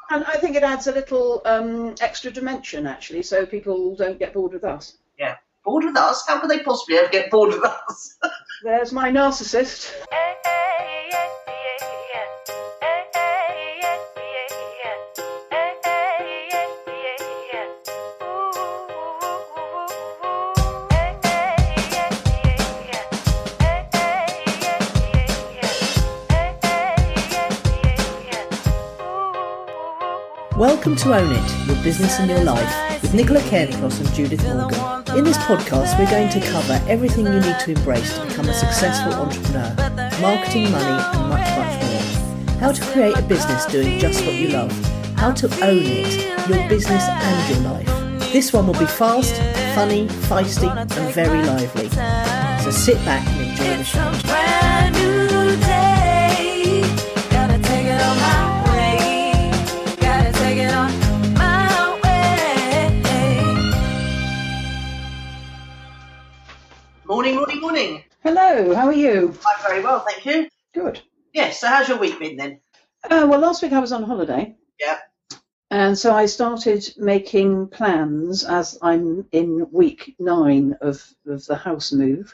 And I think it adds a little extra dimension, actually, so people don't get bored with us. Yeah. Bored with us? How could they possibly ever get bored with us? There's my narcissist. Welcome to Own It, Your Business and Your Life, with Nicola Cairncross and Judith Morgan. In this podcast, we're going to cover everything you need to embrace to become a successful entrepreneur, marketing, money, and much, much more. How to create a business doing just what you love. How to own it, your business and your life. This one will be fast, funny, feisty, and very lively. So sit back and enjoy the show. Morning. Hello, how are you? I'm very well, thank you. Good. Yes, so how's your week been then? Well, last week I was on holiday. Yeah. And so I started making plans as I'm in week 9 of the house move.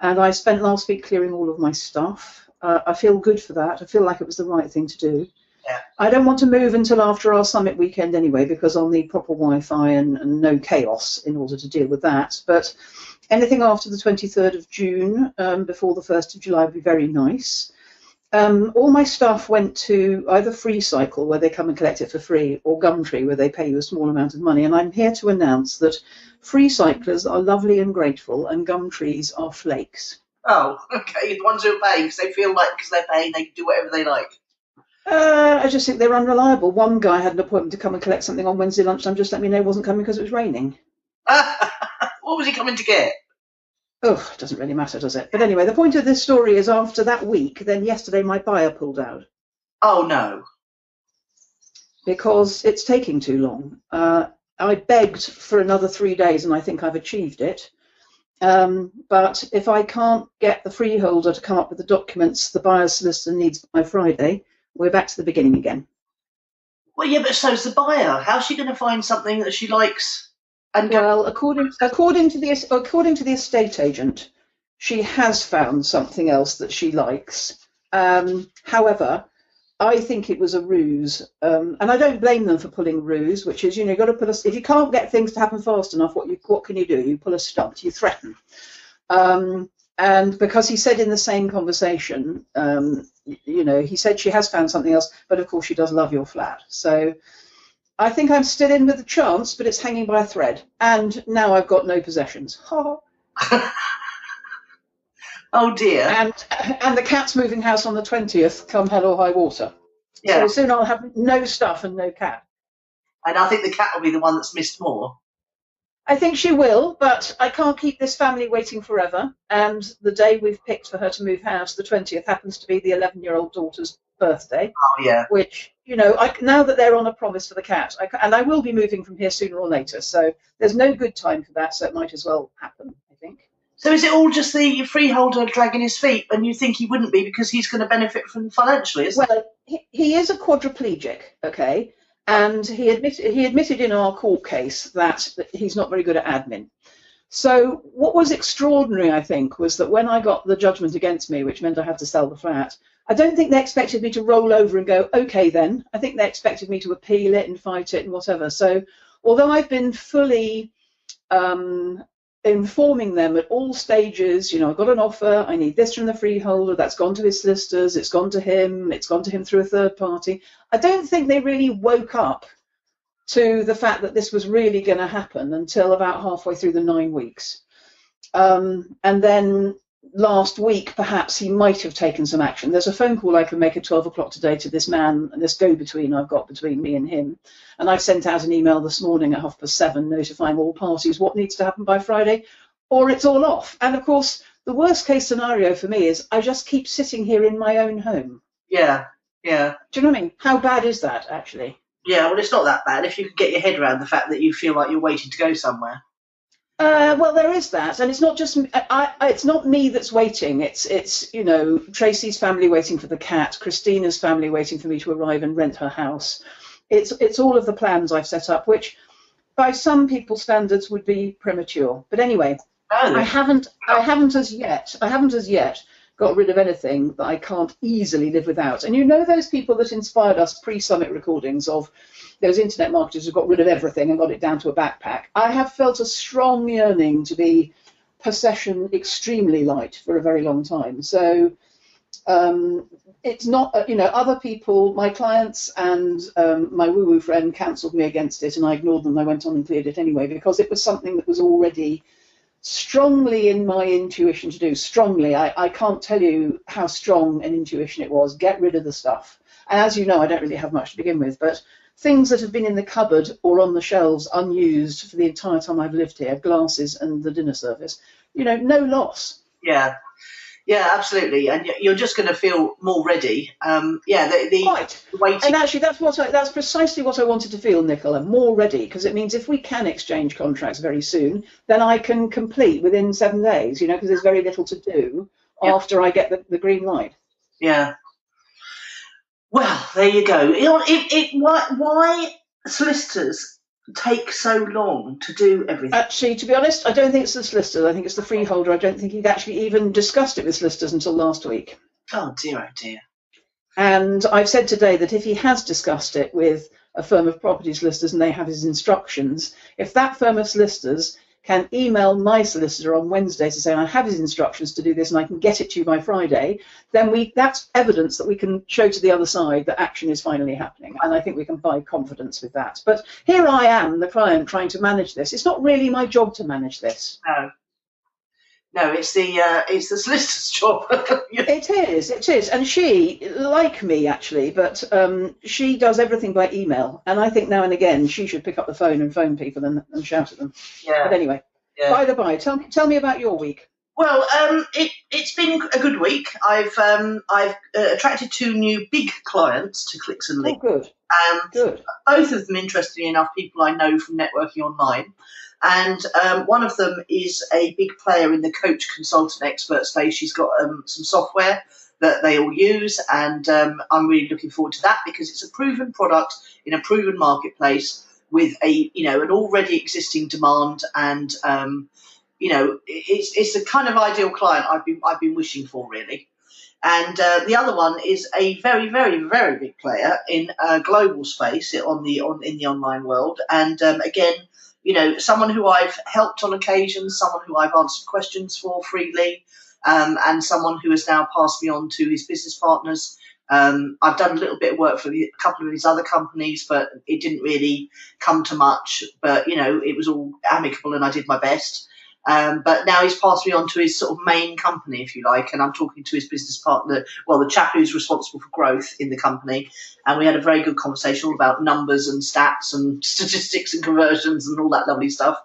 And I spent last week clearing all of my stuff. I feel good for that. I feel like it was the right thing to do. Yeah. I don't want to move until after our summit weekend anyway, because I'll need proper Wi-Fi and no chaos in order to deal with that. But anything after the 23rd of June, before the 1st of July would be very nice. All my stuff went to either Free Cycle, where they come and collect it for free, or Gumtree, where they pay you a small amount of money. And I'm here to announce that Free Cyclers are lovely and grateful, and Gumtrees are flakes. Oh, okay. The ones who pay, because they feel like because they're paying, they can do whatever they like. I just think they're unreliable. One guy had an appointment to come and collect something on Wednesday lunchtime, just let me know he wasn't coming because it was raining. What was he coming to get? Oh, it doesn't really matter, does it? But anyway, the point of this story is after that week, then yesterday my buyer pulled out. Oh, no. Because it's taking too long. I begged for another 3 days and I think I've achieved it. But if I can't get the freeholder to come up with the documents the buyer's solicitor needs by Friday, we're back to the beginning again. Well, yeah, but so's the buyer. How's she going to find something that she likes? And well, according to the estate agent, she has found something else that she likes. However, I think it was a ruse, and I don't blame them for pulling ruse, which is, you've got to put if you can't get things to happen fast enough, what can you do? You pull a stunt, you threaten. And because he said in the same conversation, he said she has found something else, but of course she does love your flat. So I think I'm still in with a chance, but it's hanging by a thread. And now I've got no possessions. Oh dear. And the cat's moving house on the 20th, come hell or high water. Yeah. So soon I'll have no stuff and no cat. And I think the cat will be the one that's missed more. I think she will, but I can't keep this family waiting forever. And the day we've picked for her to move house, the 20th, happens to be the 11-year-old daughter's birthday. Oh, yeah. Which, now that they're on a promise for the cat, and I will be moving from here sooner or later, so there's no good time for that, so it might as well happen, I think. So is it all just the freeholder dragging his feet, and you think he wouldn't be because he's going to benefit from financially, isn't Well, he is a quadriplegic, okay? And he admitted in our court case that he's not very good at admin. So what was extraordinary, I think, was that when I got the judgment against me, which meant I had to sell the flat, I don't think they expected me to roll over and go, okay then. I think they expected me to appeal it and fight it and whatever. So although I've been fully informing them at all stages, I've got an offer, I need this from the freeholder, that's gone to his solicitors, it's gone to him through a third party. I don't think they really woke up to the fact that this was really going to happen until about halfway through the 9 weeks. And then last week, perhaps he might have taken some action. There's a phone call I can make at 12 o'clock today to this man, this go-between I've got between me and him. And I've sent out an email this morning at 7:30 notifying all parties what needs to happen by Friday, or it's all off. And of course, the worst case scenario for me is I just keep sitting here in my own home. Yeah. Do you know what I mean? How bad is that, actually? Yeah, well, it's not that bad if you can get your head around the fact that you feel like you're waiting to go somewhere. Well, there is that, and it's not just it's not me that's waiting. It's Tracy's family waiting for the cat, Christina's family waiting for me to arrive and rent her house. It's all of the plans I've set up, which by some people's standards would be premature. But anyway, I haven't as yet got rid of anything that I can't easily live without. And you know those people that inspired us pre-summit recordings of those internet marketers who got rid of everything and got it down to a backpack? I have felt a strong yearning to be possession extremely light for a very long time. So it's not, other people, my clients and my woo-woo friend cancelled me against it, and I ignored them. I went on and cleared it anyway, because it was something that was already strongly in my intuition to do. Strongly. I can't tell you how strong an intuition it was. Get rid of the stuff. And as you know, I don't really have much to begin with, but things that have been in the cupboard or on the shelves unused for the entire time I've lived here, glasses and the dinner service, no loss. Yeah. Yeah, absolutely, and you're just going to feel more ready. Right. Waiting. And actually, that's precisely what I wanted to feel, Nicola. More ready, because it means if we can exchange contracts very soon, then I can complete within 7 days. Because there's very little to do after I get the green light. Yeah. Well, there you go. Why solicitors take so long to do everything? Actually, to be honest, I don't think it's the solicitors. I think it's the freeholder. I don't think he'd actually even discussed it with solicitors until last week. Oh dear. And I've said today that if he has discussed it with a firm of property solicitors and they have his instructions, if that firm of solicitors can email my solicitor on Wednesday to say I have his instructions to do this and I can get it to you by Friday, then that's evidence that we can show to the other side that action is finally happening. And I think we can buy confidence with that. But here I am, the client, trying to manage this. It's not really my job to manage this. No, it's the solicitor's job. It is. And she, like me actually, but she does everything by email. And I think now and again she should pick up the phone and phone people and shout at them. Yeah. But anyway, by the by, tell me about your week. Well, it's been a good week. I've attracted 2 new big clients to Clicks and Links. Oh, good. Good. Both of them, interestingly enough, people I know from networking online. And one of them is a big player in the coach, consultant, expert space. She's got some software that they all use, and I'm really looking forward to that because it's a proven product in a proven marketplace with an already existing demand, and it's the kind of ideal client I've been wishing for, really. And the other one is a very, very, very big player in a global space in the online world, and again, someone who I've helped on occasion, someone who I've answered questions for freely, and someone who has now passed me on to his business partners. I've done a little bit of work for a couple of his other companies, but it didn't really come to much. But, it was all amicable and I did my best. But now he's passed me on to his sort of main company, if you like, and I'm talking to his business partner, the chap who's responsible for growth in the company. And we had a very good conversation all about numbers and stats and statistics and conversions and all that lovely stuff.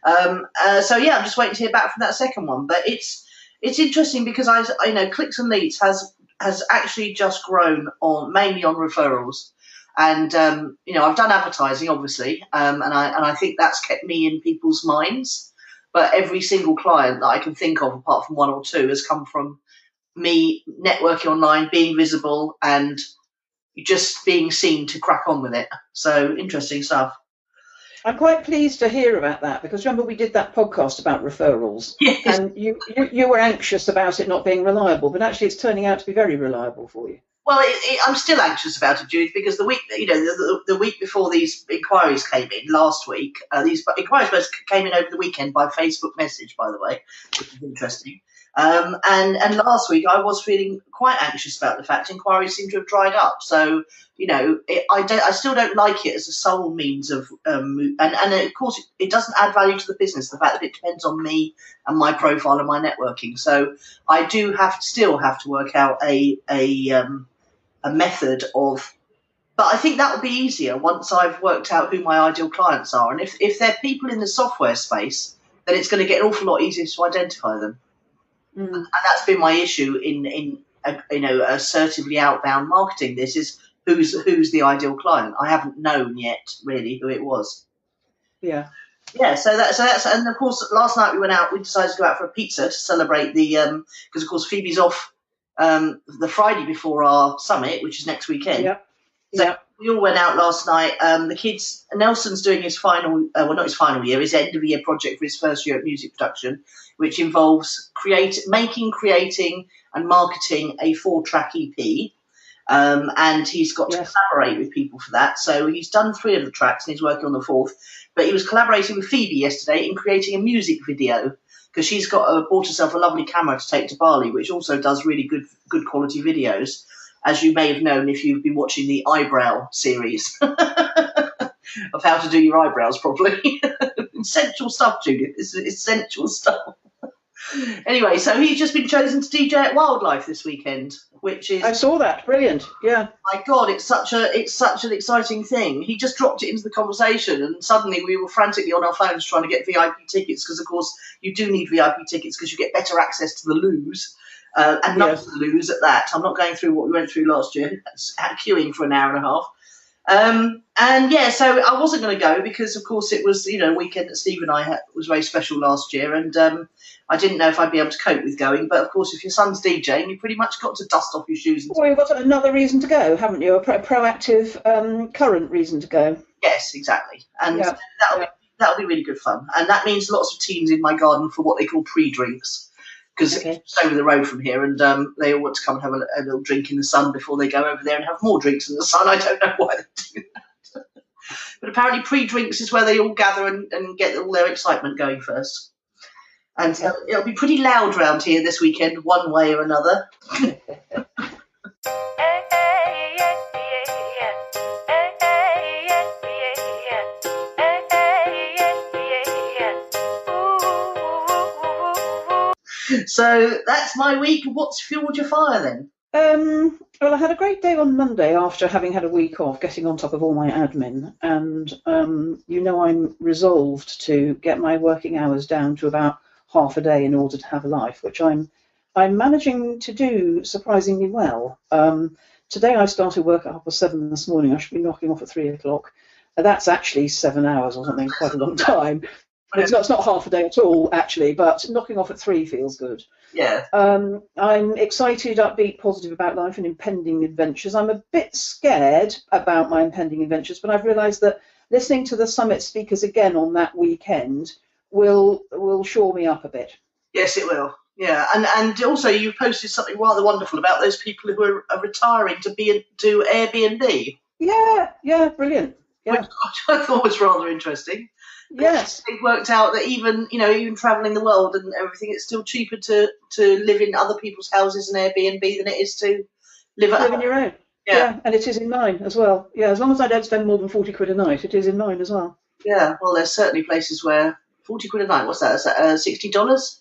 I'm just waiting to hear back from that second one. But it's interesting because I know Clicks and Leads has actually just grown mainly on referrals. And, I've done advertising, obviously, and I think that's kept me in people's minds. But every single client that I can think of, apart from 1 or 2, has come from me networking online, being visible, and just being seen to crack on with it. So interesting stuff. I'm quite pleased to hear about that because remember we did that podcast about referrals, yes. And you were anxious about it not being reliable, but actually it's turning out to be very reliable for you. Well, I'm still anxious about it, Judith, because the week, the week before these inquiries came in last week, these inquiries came in over the weekend by Facebook message, by the way, which is interesting. And last week I was feeling quite anxious about the fact inquiries seem to have dried up. So, I still don't like it as a sole means of, and of course it doesn't add value to the business, the fact that it depends on me and my profile and my networking. So I do still have to work out a method of, but I think that will be easier once I've worked out who my ideal clients are. And if they're people in the software space, then it's going to get an awful lot easier to identify them. Mm. And that's been my issue in assertively outbound marketing. This is who's the ideal client. I haven't known yet really who it was. Yeah. Yeah, so that's and of course last night we went out. We decided to go out for a pizza to celebrate because of course Phoebe's off the Friday before our summit, which is next weekend. Yeah. So yeah. We all went out last night. The kids, Nelson's doing his final, not his final year, his end of year project for his first year at music production, which involves creating and marketing a 4-track EP. And he's got to collaborate with people for that. So he's done 3 of the tracks and he's working on the 4th. But he was collaborating with Phoebe yesterday in creating a music video, because she's bought herself a lovely camera to take to Bali, which also does really good quality videos, as you may have known if you've been watching the eyebrow series of how to do your eyebrows properly. Essential stuff, Judith. It's essential stuff. Anyway, so he's just been chosen to DJ at Wildlife this weekend, which is... I saw that. Brilliant. Yeah. My God, it's such an exciting thing. He just dropped it into the conversation, and suddenly we were frantically on our phones trying to get VIP tickets, because, of course, you do need VIP tickets because you get better access to the loos, and not to the loos at that. I'm not going through what we went through last year, queuing for an hour and a half. So I wasn't going to go because, of course, it was, a weekend that Steve and I had was very special last year, and I didn't know if I'd be able to cope with going. But, of course, if your son's DJing, you've pretty much got to dust off your shoes. Well, you've got another reason to go, haven't you? A proactive, current reason to go. Yes, exactly. And that'll be really good fun. And that means lots of teams in my garden for what they call pre-drinks. Because it's over the road from here, and they all want to come and have a little drink in the sun before they go over there and have more drinks in the sun. I don't know why they do that. But apparently pre-drinks is where they all gather and get all their excitement going first. And so it'll be pretty loud round here this weekend, one way or another. So that's my week. What's fueled your fire then? Well, I had a great day on Monday after having had a week off, getting on top of all my admin. And, I'm resolved to get my working hours down to about half a day in order to have a life, which I'm managing to do surprisingly well. Today I started work at 7:30 this morning. I should be knocking off at 3 o'clock. That's actually 7 hours or something, quite a long time. It's not half a day at all, actually, but knocking off at 3 feels good. Yeah. I'm excited, upbeat, positive about life and impending adventures. I'm a bit scared about my impending adventures, but I've realised that listening to the summit speakers again on that weekend will shore me up a bit. Yes, it will. Yeah, and also you posted something rather wonderful about those people who are retiring to do Airbnb. Yeah, brilliant. Yeah. Which I thought was rather interesting. Yes, it worked out that even travelling the world and everything, it's still cheaper to live in other people's houses and Airbnb than it is to live in your own. Yeah, and it is in mine as well. Yeah, as long as I don't spend more than 40 quid a night, it is in mine as well. Yeah, well, there's certainly places where 40 quid a night. What's that? Is that $60?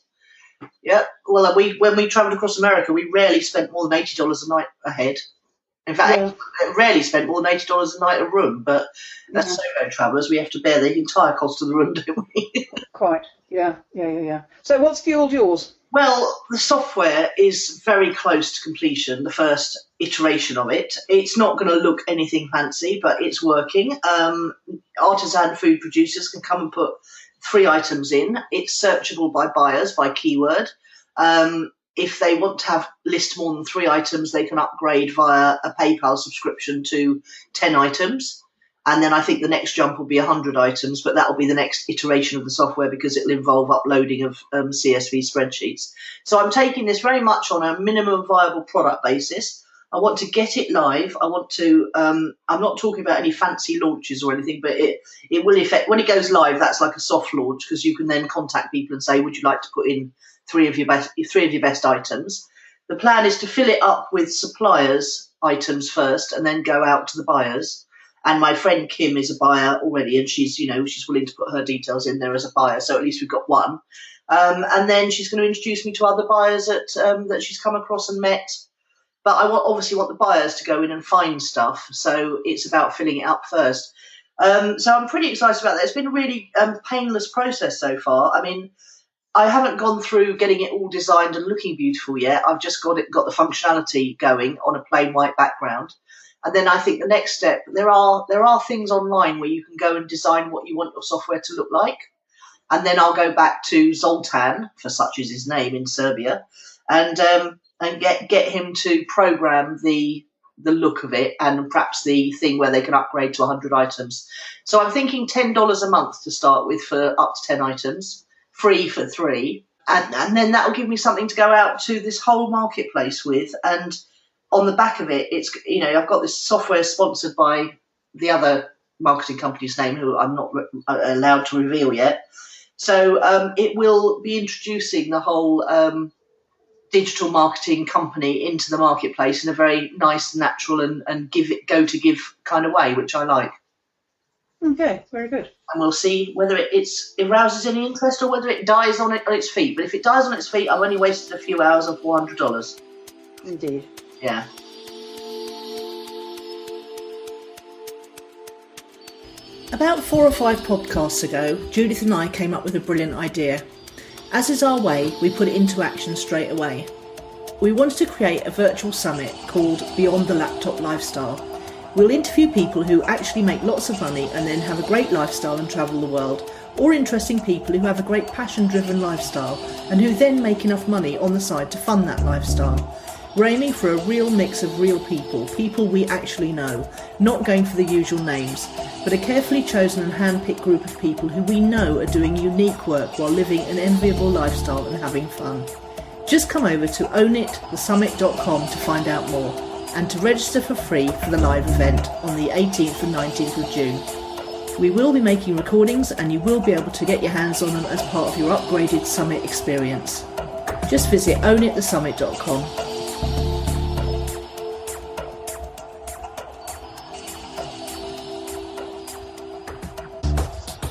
Yeah. Well, when we travelled across America, we rarely spent more than $80 a night a head. In fact, rarely spent more than $80 a night a room, but as solo travellers, we have to bear the entire cost of the room, don't we? Quite, yeah. So what's fueled yours? Well, the software is very close to completion, the first iteration of it. It's not going to look anything fancy, but it's working. Artisan food producers can come and put 3 items in. It's searchable by buyers, by keyword. If they want to list more than 3 items, they can upgrade via a PayPal subscription to 10 items. And then I think the next jump will be 100 items, but that will be the next iteration of the software because it'll involve uploading of CSV spreadsheets. So I'm taking this very much on a minimum viable product basis. I want to get it live. I want to, I'm not talking about any fancy launches or anything, but it will affect, when it goes live, that's like a soft launch because you can then contact people and say, would you like to put in 3 of your best items? The plan is to fill it up with suppliers' items first and then go out to the buyers. And my friend Kim is a buyer already, and she's willing to put her details in there as a buyer. So at least we've got one. And then she's going to introduce me to other buyers that she's come across and met. But I obviously want the buyers to go in and find stuff. So it's about filling it up first. So I'm pretty excited about that. It's been a really painless process so far. I mean, I haven't gone through getting it all designed and looking beautiful yet. I've just got the functionality going on a plain white background. And then I think the next step, there are things online where you can go and design what you want your software to look like. And then I'll go back to Zoltan, for such is his name in Serbia, and get him to program the the look of it and perhaps the thing where they can upgrade to 100 items. So I'm thinking $10 a month to start with for up to 10 items, free for 3. And then that will give me something to go out to this whole marketplace with. And on the back of it, it's, you know, I've got this software sponsored by the other marketing company's name, who I'm not allowed to reveal yet. So it will be introducing the whole digital marketing company into the marketplace in a very nice, natural and give kind of way, which I like. Okay, very good. And we'll see whether it arouses any interest or whether it dies on its feet. But if it dies on its feet, I've only wasted a few hours and $400. Indeed. Yeah. About 4 or 5 podcasts ago, Judith and I came up with a brilliant idea. As is our way, we put it into action straight away. We wanted to create a virtual summit called Beyond the Laptop Lifestyle. We'll interview people who actually make lots of money and then have a great lifestyle and travel the world, or interesting people who have a great passion-driven lifestyle and who then make enough money on the side to fund that lifestyle. We're aiming for a real mix of real people we actually know, not going for the usual names, but a carefully chosen and hand-picked group of people who we know are doing unique work while living an enviable lifestyle and having fun. Just come over to ownitthesummit.com to find out more and to register for free for the live event on the 18th and 19th of June. We will be making recordings and you will be able to get your hands on them as part of your upgraded summit experience. Just visit ownitthesummit.com.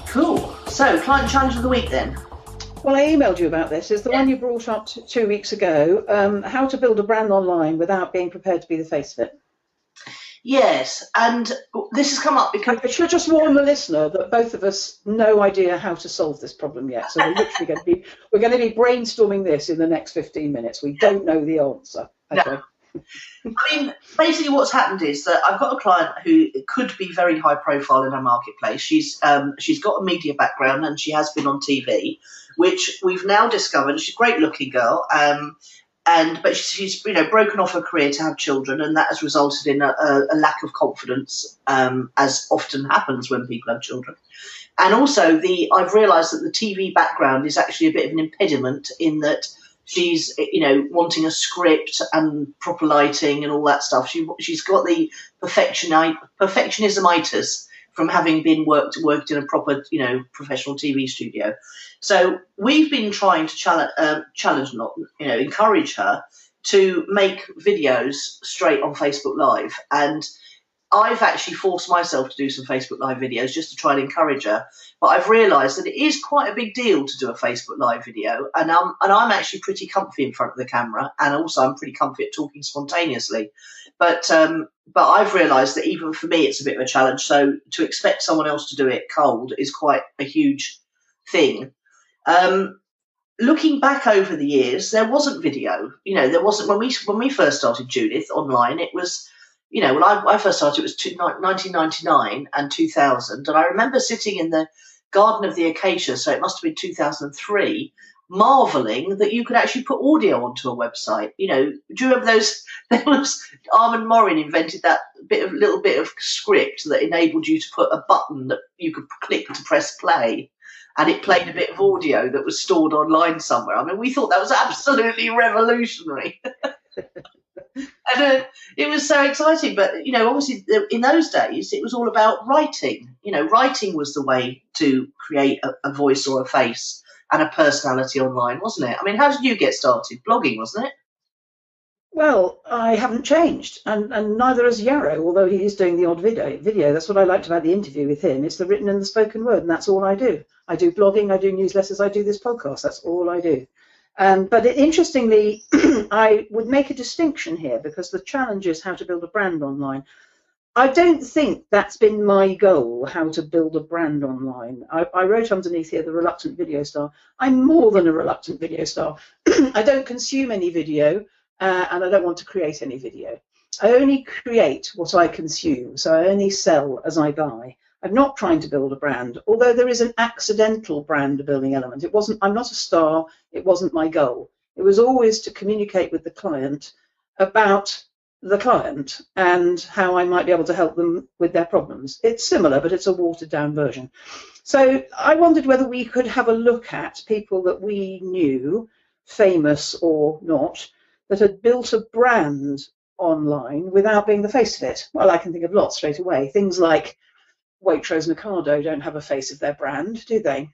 Cool. So, client challenge of the week then. Well, I emailed you about this. It's the one you brought up 2 weeks ago, how to build a brand online without being prepared to be the face of it. Yes, and this has come up because... I should just warn the listener that both of us no idea how to solve this problem yet. So we're literally going to be brainstorming this in the next 15 minutes. We don't know the answer. Okay. No. I mean, basically what's happened is that I've got a client who could be very high profile in her marketplace. She's got a media background and she has been on TV, which we've now discovered. She's a great looking girl, but she's broken off her career to have children, and that has resulted in a lack of confidence, as often happens when people have children. And also I've realised that the TV background is actually a bit of an impediment in that she's, wanting a script and proper lighting and all that stuff. She's got the perfectionismitis from having been worked in a proper, professional TV studio. So we've been trying to encourage her to make videos straight on Facebook Live. And I've actually forced myself to do some Facebook Live videos just to try and encourage her. But I've realised that it is quite a big deal to do a Facebook Live video. And I'm actually pretty comfy in front of the camera. And also I'm pretty comfy at talking spontaneously. But I've realised that even for me, it's a bit of a challenge. So to expect someone else to do it cold is quite a huge thing. Looking back over the years, there wasn't video. There wasn't when we first started Judith online. It was, when I first started, it was 1999 and 2000. And I remember sitting in the Garden of the Acacia, so it must have been 2003, marvelling that you could actually put audio onto a website. Do you remember those? There was Armand Morin invented that little bit of script that enabled you to put a button that you could click to press play, and it played a bit of audio that was stored online somewhere. I mean, we thought that was absolutely revolutionary. And it was so exciting. But, obviously in those days, it was all about writing. Writing was the way to create a voice or a face and a personality online, wasn't it? I mean, how did you get started? Blogging, wasn't it? Well, I haven't changed, and neither has Yarrow, although he is doing the odd video. That's what I liked about the interview with him. It's the written and the spoken word, and that's all I do. I do blogging, I do newsletters, I do this podcast. That's all I do. But interestingly, I would make a distinction here because the challenge is how to build a brand online. I don't think that's been my goal, how to build a brand online. I wrote underneath here, the reluctant video star. I'm more than a reluctant video star. I don't consume any video, and I don't want to create any video. I only create what I consume, so I only sell as I buy. I'm not trying to build a brand, although there is an accidental brand building element. I'm not a star, it wasn't my goal. It was always to communicate with the client about the client and how I might be able to help them with their problems. It's similar, but it's a watered down version. So I wondered whether we could have a look at people that we knew, famous or not, that had built a brand online without being the face of it. Well, I can think of lots straight away. Things like Waitrose and Ocado don't have a face of their brand, do they?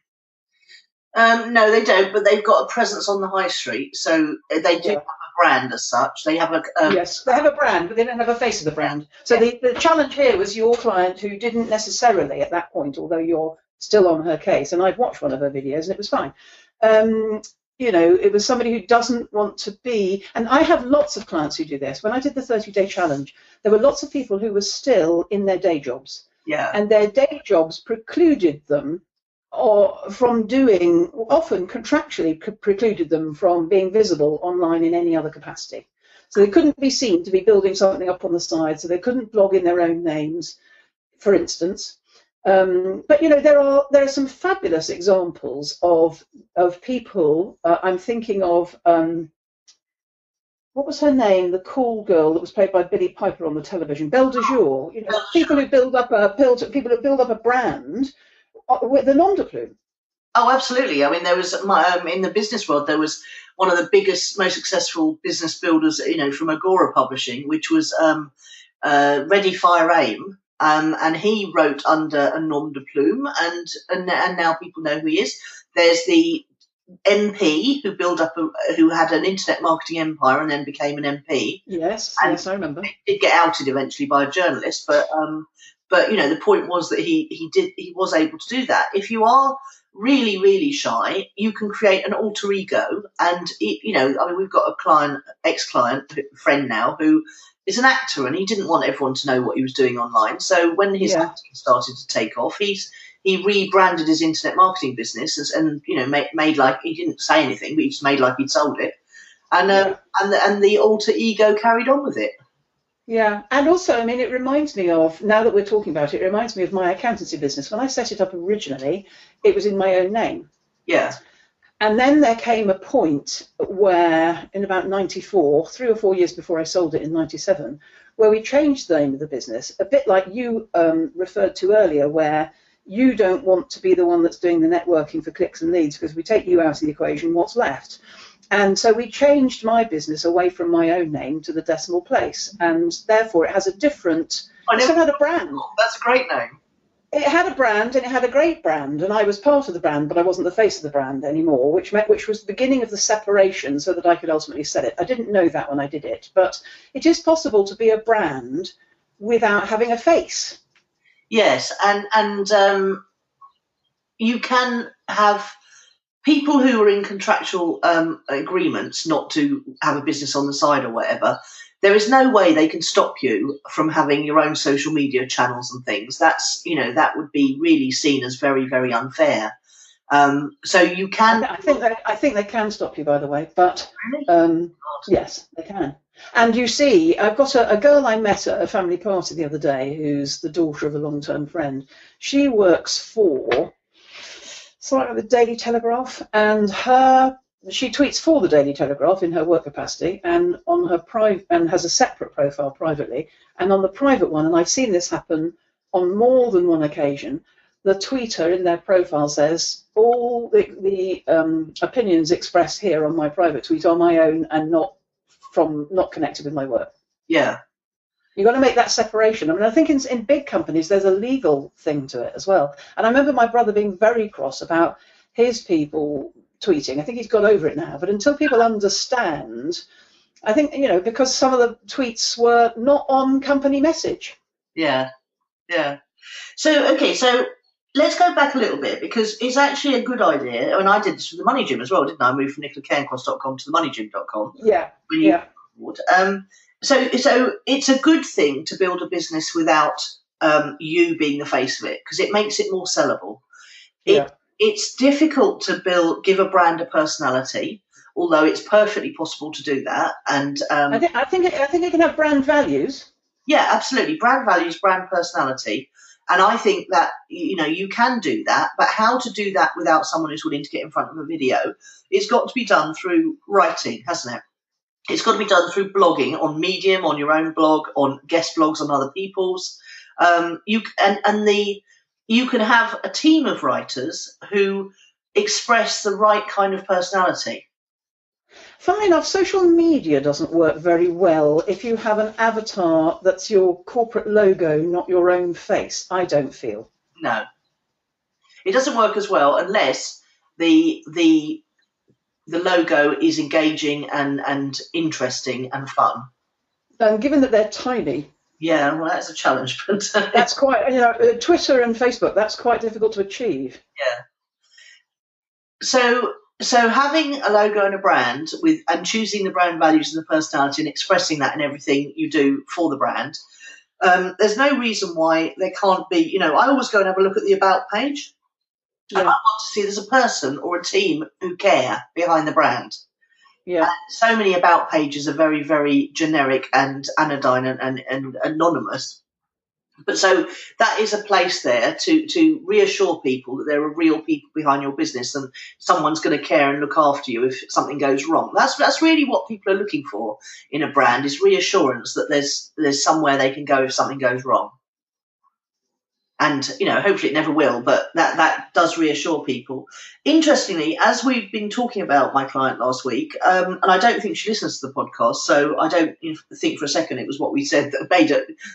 No, they don't, but they've got a presence on the high street, so they do have a brand as such. They have a yes, they have a brand, but they don't have a face of the brand. So the challenge here was your client who didn't necessarily at that point, although you're still on her case, and I've watched one of her videos and it was fine. You know, it was somebody who doesn't want to be, and I have lots of clients who do this. When I did the 30-day challenge, there were lots of people who were still in their day jobs. Yeah. And their day jobs precluded them from doing, often contractually precluded them from being visible online in any other capacity. So they couldn't be seen to be building something up on the side, so they couldn't blog in their own names, for instance. But you know, there are some fabulous examples of people. I'm thinking of what was her name? The cool girl that was played by Billie Piper on the television, Belle de Jour. You know, people who build up a brand with a nom de plume. Oh, absolutely. I mean, there was in the business world, there was one of the biggest, most successful business builders, you know, from Agora Publishing, which was Ready, Fire, Aim. And he wrote under a nom de plume, and now people know who he is. There's the MP who had an internet marketing empire and then became an MP. Yes, yes, I remember. He did get outed eventually by a journalist, but you know, the point was that he was able to do that. If you are really, really shy, you can create an alter ego, and you know, I mean, we've got a ex-client friend now who is an actor, and he didn't want everyone to know what he was doing online. So when his acting started to take off, he rebranded his internet marketing business and you know, made like, he didn't say anything, but he just made like he'd sold it, and the alter ego carried on with it. Yeah, and also, I mean, it reminds me of, now that we're talking about it, it reminds me of my accountancy business. When I set it up originally, it was in my own name. Yeah. And then there came a point where, in about 94, 3 or 4 years before I sold it in 97, where we changed the name of the business, a bit like you referred to earlier, where you don't want to be the one that's doing the networking for clicks and leads, because we take you out of the equation, what's left? And so we changed my business away from my own name to the decimal place, and therefore it has a different, it had a brand. That's a great name. It had a brand, and it had a great brand, and I was part of the brand, but I wasn't the face of the brand anymore, which was the beginning of the separation so that I could ultimately sell it. I didn't know that when I did it, but it is possible to be a brand without having a face. Yes, and you can have people who are in contractual agreements not to have a business on the side or whatever. There is no way they can stop you from having your own social media channels and things. That's, you know, that would be really seen as very, very unfair. So you can. I think they can stop you, by the way, but yes, they can. And you see, I've got a girl I met at a family party the other day who's the daughter of a long-term friend. She works for the Daily Telegraph, and she tweets for the Daily Telegraph in her work capacity, and on her and has a separate profile privately. And on the private one, and I've seen this happen on more than one occasion, the tweeter in their profile says, all the opinions expressed here on my private tweet are my own and not connected with my work. Yeah. You've got to make that separation. I mean, I think in big companies, there's a legal thing to it as well. And I remember my brother being very cross about his people tweeting. I think he's got over it now. But until people understand, I think, you know, because some of the tweets were not on company message. Yeah, yeah. So, okay, so let's go back a little bit, because it's actually a good idea. I mean, I did this with the Money Gym as well, didn't I? I moved from NicolaCairncross.com to themoneygym.com. Yeah, yeah. So it's a good thing to build a business without you being the face of it, because it makes it more sellable. It's difficult to give a brand a personality, although it's perfectly possible to do that. And I think it can have brand values. Yeah, absolutely. Brand values, brand personality. And I think that, you know, you can do that, but how to do that without someone who's willing to get in front of a video, it's got to be done through writing, hasn't it? It's got to be done through blogging on Medium, on your own blog, on guest blogs on other people's. You can have a team of writers who express the right kind of personality. Funnily enough, social media doesn't work very well if you have an avatar that's your corporate logo, not your own face, I don't feel. No. It doesn't work as well unless the logo is engaging and interesting and fun. And given that they're tiny. Yeah, well, that's a challenge. But that's quite, Twitter and Facebook, that's quite difficult to achieve. Yeah. So having a logo and a brand and choosing the brand values and the personality and expressing that in everything you do for the brand, there's no reason why there can't be, I always go and have a look at the about page. Yeah. And I want to see there's a person or a team who care behind the brand. Yeah. And so many about pages are very, very generic and anodyne and anonymous. But so that is a place there to reassure people that there are real people behind your business and someone's going to care and look after you if something goes wrong. That's really what people are looking for in a brand, is reassurance that there's somewhere they can go if something goes wrong. And, hopefully it never will, but that does reassure people. Interestingly, as we've been talking about my client last week, and I don't think she listens to the podcast, so I don't think for a second it was what we said that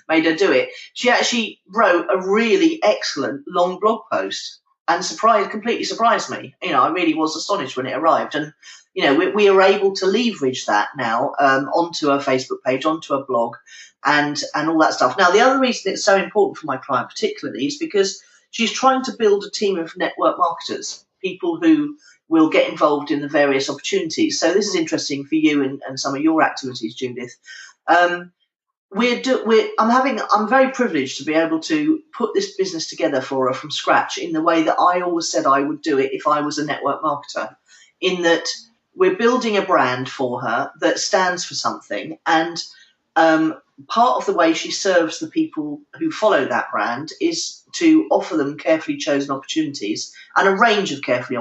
made her do it. She actually wrote a really excellent long blog post and completely surprised me. I really was astonished when it arrived. And, we are able to leverage that now onto a Facebook page, onto a blog, and all that stuff. Now, the other reason it's so important for my client particularly is because she's trying to build a team of network marketers, people who will get involved in the various opportunities. So this is interesting for you and some of your activities, Judith. I'm very privileged to be able to put this business together for her from scratch in the way that I always said I would do it if I was a network marketer, in that we're building a brand for her that stands for something, and part of the way she serves the people who follow that brand is to offer them carefully chosen opportunities and a range of carefully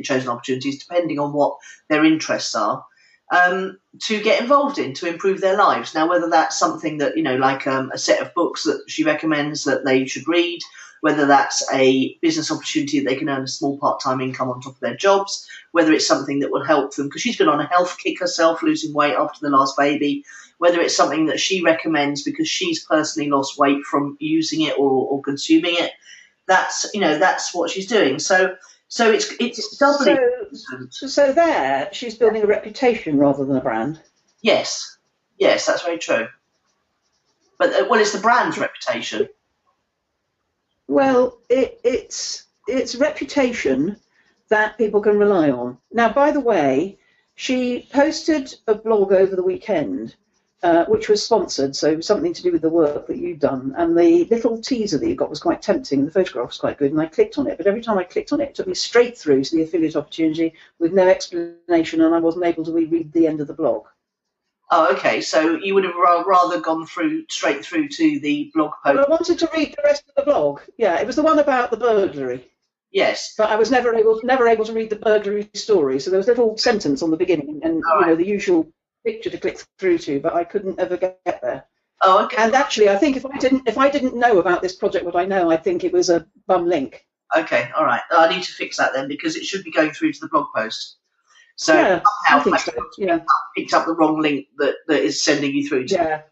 chosen opportunities, depending on what their interests are, to get involved in, to improve their lives. Now, whether that's something that, like a set of books that she recommends that they should read, whether that's a business opportunity that they can earn a small part-time income on top of their jobs, whether it's something that will help them, because she's been on a health kick herself, losing weight after the last baby, whether it's something that she recommends because she's personally lost weight from using it or consuming it. That's what she's doing. So it's doubly. So there, she's building a reputation rather than a brand. Yes, that's very true. But it's the brand's reputation. Well, it's reputation that people can rely on. Now, by the way, she posted a blog over the weekend, which was sponsored, so something to do with the work that you've done. And the little teaser that you got was quite tempting, and the photograph was quite good, and I clicked on it. But every time I clicked on it, it took me straight through to the affiliate opportunity with no explanation, and I wasn't able to read the end of the blog. Oh, okay. So you would have rather gone straight through to the blog post. Well, I wanted to read the rest of the blog. Yeah, it was the one about the burglary. Yes. But I was never able to read the burglary story. So there was a little sentence on the beginning, and the usual picture to click through to, but I couldn't ever get there. Oh, okay. And actually, I think if I didn't know about this project, what I know, I think it was a bum link. Okay, all right. I need to fix that then, because it should be going through to the blog post. So yeah, I think so. Yeah. Picked up the wrong link that is sending you through to. Yeah.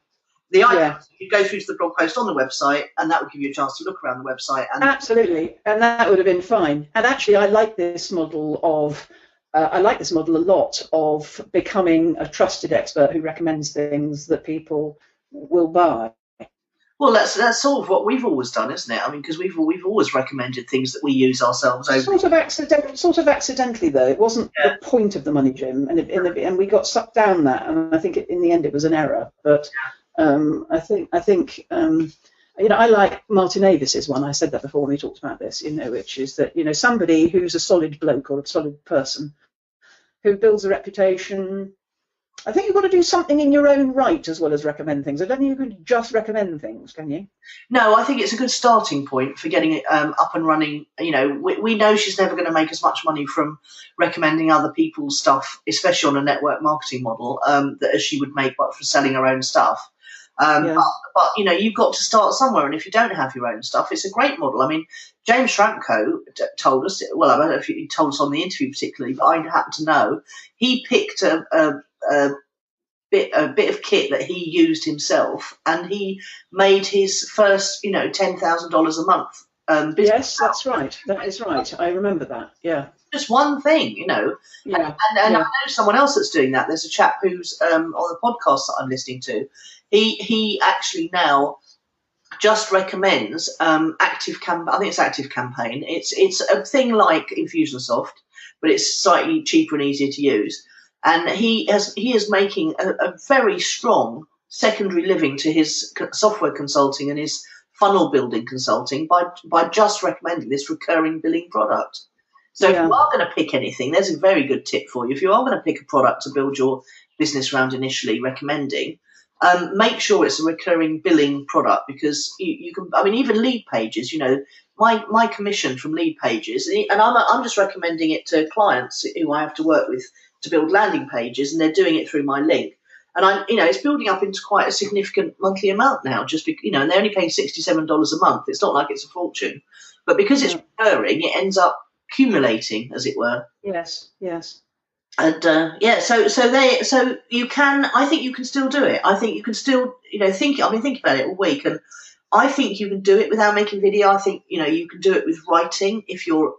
The idea is you go through to the blog post on the website, and that would give you a chance to look around the website. And absolutely, and that would have been fine. And actually, I like this model a lot of becoming a trusted expert who recommends things that people will buy. Well, that's sort of what we've always done, isn't it? I mean, because we've always recommended things that we use ourselves over. Sort of accidentally, though. It wasn't the point of the money gym, and we got sucked down that. And I think in the end it was an error. But I think I like Martin Avis's one. I said that before when we talked about this. Which is that somebody who's a solid bloke or a solid person who builds a reputation, I think you've got to do something in your own right as well as recommend things. I don't think you can just recommend things, can you? No, I think it's a good starting point for getting it up and running. You know, we know she's never going to make as much money from recommending other people's stuff, especially on a network marketing model, as she would make for selling her own stuff. But you know, you've got to start somewhere, and if you don't have your own stuff, it's a great model. I mean, James Franco told us. Well, I don't know if he told us on the interview particularly, but I happen to know he picked a bit of kit that he used himself, and he made his first, you know, $10,000 a month. Yes, that's right. That is right. I remember that. Yeah. Just one thing, you know. Yeah. And I know someone else that's doing that. There's a chap who's on the podcast that I'm listening to. He actually now just recommends Active Campaign. It's a thing like Infusionsoft, but it's slightly cheaper and easier to use. And he is making a very strong secondary living to his software consulting and his funnel building consulting by just recommending this recurring billing product. So if you are going to pick anything, there's a very good tip for you. If you are going to pick a product to build your business around initially recommending, make sure it's a recurring billing product, because you can, I mean, even lead pages, you know, my commission from lead pages, and I'm just recommending it to clients who I have to work with to build landing pages, and they're doing it through my link. And it's building up into quite a significant monthly amount now, and they're only paying $67 a month. It's not like it's a fortune, but because it's recurring, it ends up accumulating, as it were. Yes. And so you can. I think you can still do it. I think you can still, think. I've been thinking about it all week, and I think you can do it without making video. I think you can do it with writing if you're,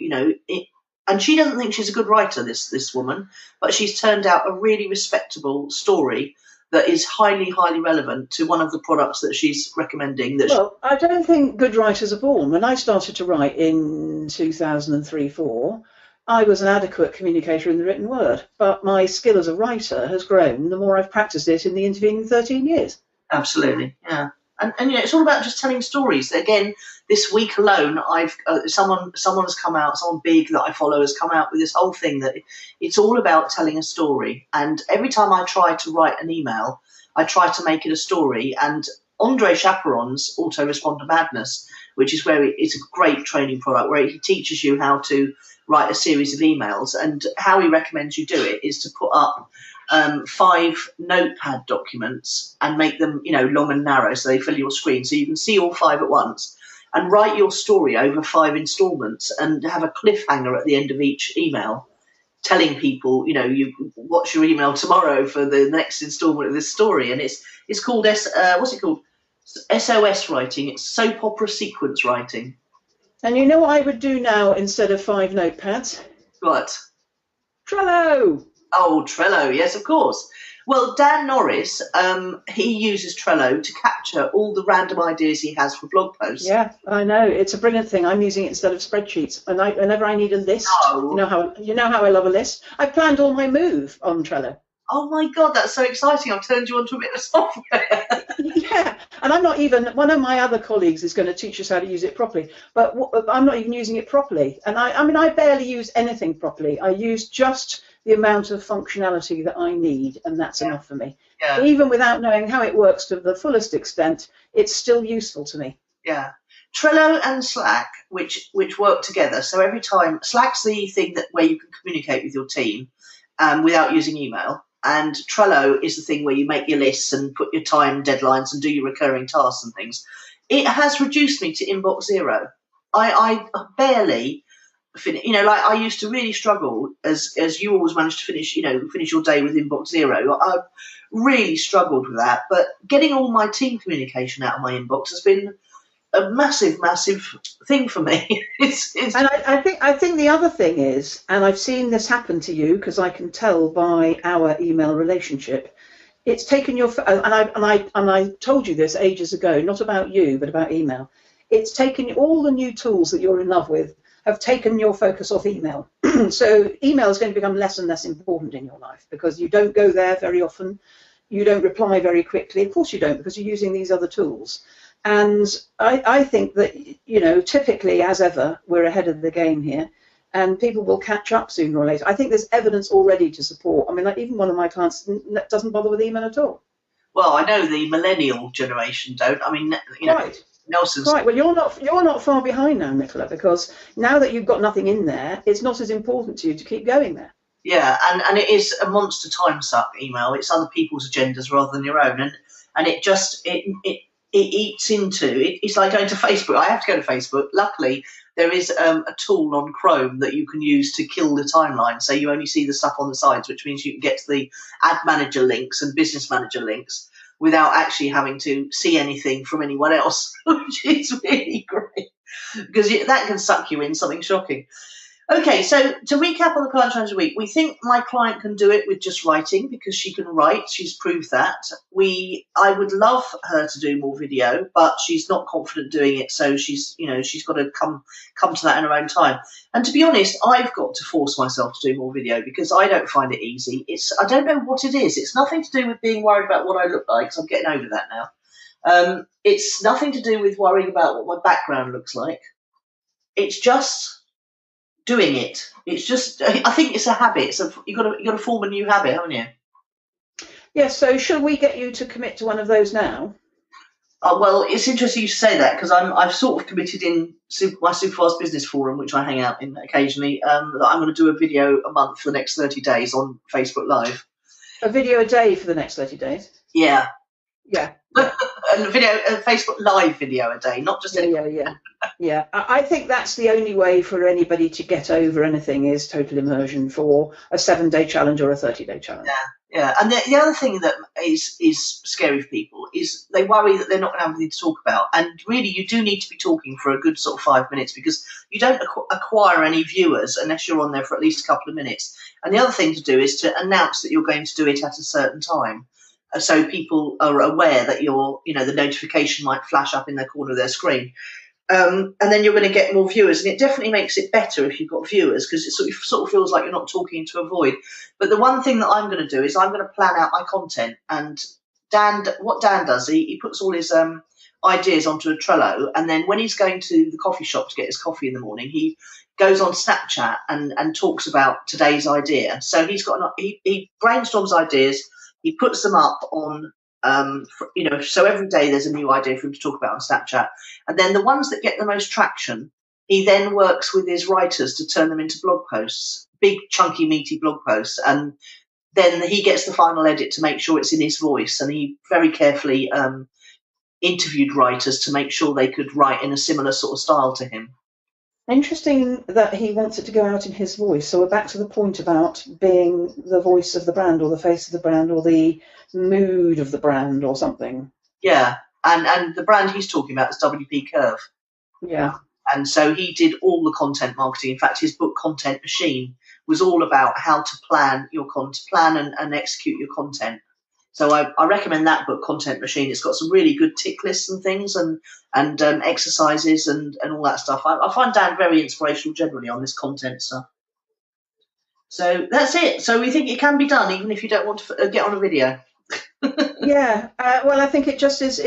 And she doesn't think she's a good writer, this woman, but she's turned out a really respectable story that is highly, highly relevant to one of the products that she's recommending. I don't think good writers are born. When I started to write in 2003-04, I was an adequate communicator in the written word, but my skill as a writer has grown the more I've practiced it in the intervening 13 years. Absolutely, yeah. And it's all about just telling stories. Again, this week alone, I've someone has come out, someone big that I follow has come out with this whole thing that it's all about telling a story. And every time I try to write an email, I try to make it a story. And Andre Chaperon's Autoresponder Madness, which is where it's a great training product where he teaches you how to write a series of emails, and how he recommends you do it is to put up 5 notepad documents and make them, long and narrow so they fill your screen so you can see all 5 at once, and write your story over 5 installments and have a cliffhanger at the end of each email telling people, you watch your email tomorrow for the next installment of this story. And it's called what's it called? SOS writing. It's soap opera sequence writing. And you know what I would do now instead of 5 notepads? What? Trello! Oh, Trello, yes, of course. Well, Dan Norris, he uses Trello to capture all the random ideas he has for blog posts. Yeah, I know. It's a brilliant thing. I'm using it instead of spreadsheets. And whenever I need a list, you know how I love a list. I planned all my move on Trello. Oh my God, that's so exciting. I've turned you onto a bit of software. Yeah, and I'm not even, one of my other colleagues is going to teach us how to use it properly, but I'm not even using it properly. And I barely use anything properly. I use just the amount of functionality that I need, and that's enough for me. Yeah. Even without knowing how it works to the fullest extent, it's still useful to me. Yeah. Trello and Slack, which work together. So every time, Slack's the thing where you can communicate with your team without using email. And Trello is the thing where you make your lists and put your time deadlines and do your recurring tasks and things. It has reduced me to inbox zero. I barely finish. I used to really struggle, as you always managed to finish your day with inbox zero. I really struggled with that. But getting all my team communication out of my inbox has been a massive, massive thing for me. And I think the other thing is, and I've seen this happen to you because I can tell by our email relationship, it's taken your, and I told you this ages ago, not about you, but about email. It's taken all the new tools that you're in love with have taken your focus off email. So email is going to become less and less important in your life because you don't go there very often. You don't reply very quickly. Of course you don't, because you're using these other tools. And I think that, typically, as ever, we're ahead of the game here. and people will catch up sooner or later. I think there's evidence already to support. I mean, like even one of my clients doesn't bother with email at all. Well, I know the millennial generation don't. I mean, you know, Right. Nelson's. Right. Well, you're not far behind now, Nicola, because now that you've got nothing in there, it's not as important to you to keep going there. Yeah, and it is a monster time suck email. It's other people's agendas rather than your own, and it just it eats into it. It's like going to Facebook. I have to go to Facebook. Luckily, there is a tool on Chrome that you can use to kill the timeline, so you only see the stuff on the sides, which means you can get to the ad manager links and business manager links without actually having to see anything from anyone else, which is really great because that can suck you in something shocking. Okay, so to recap on the client challenge of the week, we think my client can do it with just writing because she can write. She's proved that. I would love her to do more video, but she's not confident doing it, so she's got to come to that in her own time. And to be honest, I've got to force myself to do more video because I don't find it easy. I don't know what it is. It's nothing to do with being worried about what I look like, because I'm getting over that now. It's nothing to do with worrying about what my background looks like. It's just doing it. It's just, I think it's a habit. You've got to form a new habit, haven't you? Yes. So should we get you to commit to one of those now? Well, it's interesting you should say that because I've sort of committed in my Superfast Business Forum, which I hang out in occasionally, that I'm going to do a video a month for the next 30 days on Facebook Live. A video a day for the next 30 days? Yeah. Yeah. A Facebook Live video a day, not just Yeah. I think that's the only way for anybody to get over anything is total immersion for a 7-day challenge or a 30-day challenge. Yeah. And the other thing that is scary for people is they worry that they're not going to have anything to talk about. And really, you do need to be talking for a good sort of 5 minutes because you don't acquire any viewers unless you're on there for at least a couple of minutes. And the other thing to do is to announce that you're going to do it at a certain time. So people are aware that the notification might flash up in the corner of their screen. And then you're going to get more viewers. And it definitely makes it better if you've got viewers because it sort of feels like you're not talking to a void. But the one thing that I'm going to do is I'm going to plan out my content. And what Dan does, he puts all his ideas onto a Trello. And then when he's going to the coffee shop to get his coffee in the morning, he goes on Snapchat and talks about today's idea. So he brainstorms ideas. He puts them up on, so every day there's a new idea for him to talk about on Snapchat. And then the ones that get the most traction, he then works with his writers to turn them into blog posts, big, chunky, meaty blog posts. And then he gets the final edit to make sure it's in his voice. And he very carefully interviewed writers to make sure they could write in a similar sort of style to him. Interesting that he wants it to go out in his voice. So we're back to the point about being the voice of the brand or the face of the brand or the mood of the brand or something. Yeah, and the brand he's talking about is WP Curve. Yeah. And so he did all the content marketing. In fact, his book Content Machine was all about how to plan your and execute your content. So I recommend that book, Content Machine. It's got some really good tick lists and things and exercises and all that stuff. I find Dan very inspirational generally on this content stuff. So that's it. So we think it can be done even if you don't want to get on a video. Yeah. Well, I think it just is.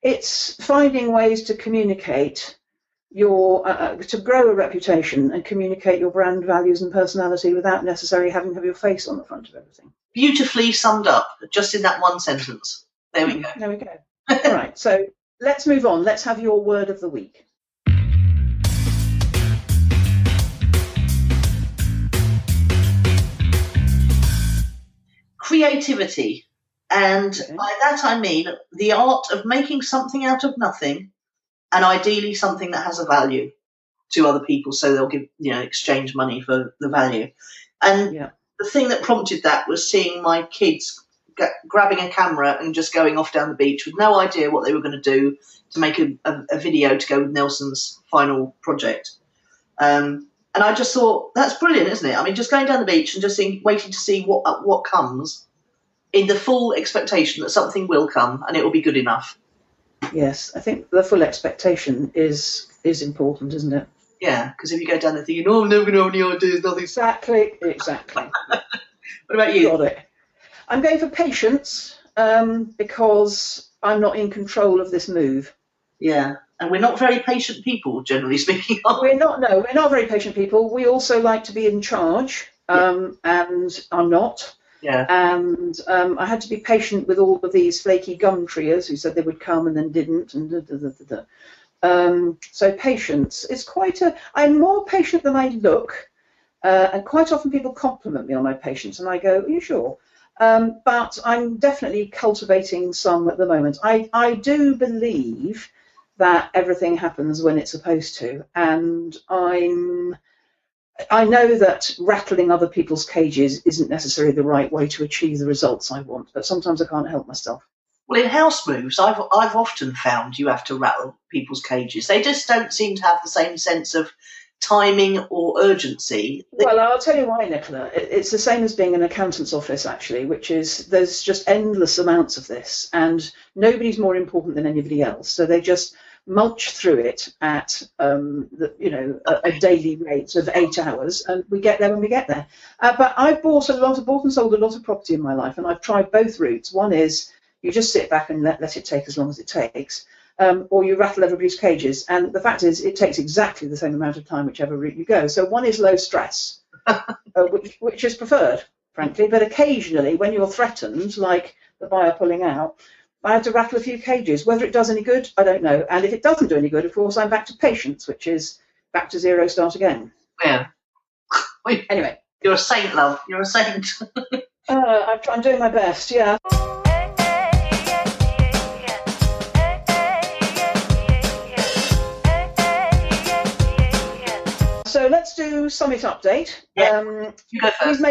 It's finding ways to communicate to grow a reputation and communicate your brand values and personality without necessarily having to have your face on the front of everything. Beautifully summed up, just in that one sentence. There we go. There we go. All right, so let's move on. Let's have your word of the week. Creativity. And by that I mean the art of making something out of nothing and ideally something that has a value to other people so they'll give, exchange money for the value. And the thing that prompted that was seeing my kids grabbing a camera and just going off down the beach with no idea what they were going to do to make a video to go with Nelson's final project. And I just thought, that's brilliant, isn't it? I mean, just going down the beach and just waiting to see what comes in the full expectation that something will come and it will be good enough. Yes, I think the full expectation is important, isn't it? Yeah, because if you go down there thinking, I'm never going to have any ideas, nothing. Exactly. What about you? Got it. I'm going for patience because I'm not in control of this move. Yeah. And we're not very patient people, generally speaking. We're not very patient people. We also like to be in charge, and I'm not. Yeah. And I had to be patient with all of these flaky gum treers who said they would come and then didn't. And so patience is I'm more patient than I look. And quite often people compliment me on my patience, and I go, "Are you sure?" But I'm definitely cultivating some at the moment. I do believe that everything happens when it's supposed to, and I know that rattling other people's cages isn't necessarily the right way to achieve the results I want, but sometimes I can't help myself. Well, in house moves, I've often found you have to rattle people's cages. They just don't seem to have the same sense of timing or urgency. Well, I'll tell you why, Nicola. It's the same as being an accountant's office, actually, which is there's just endless amounts of this, and nobody's more important than anybody else. So they just mulch through it at a daily rate of 8 hours, and we get there when we get there. But I've bought and sold a lot of property in my life, and I've tried both routes. One is you just sit back and let it take as long as it takes. Or you rattle everybody's cages. And the fact is, it takes exactly the same amount of time whichever route you go. So one is low stress, which is preferred, frankly. But occasionally, when you're threatened, like the buyer pulling out, I had to rattle a few cages. Whether it does any good, I don't know. And if it doesn't do any good, of course, I'm back to patience, which is back to zero, start again. Yeah. Anyway. You're a saint, love. You're a saint. I'm doing my best, yeah. So let's do Summit update. Yeah, you go first.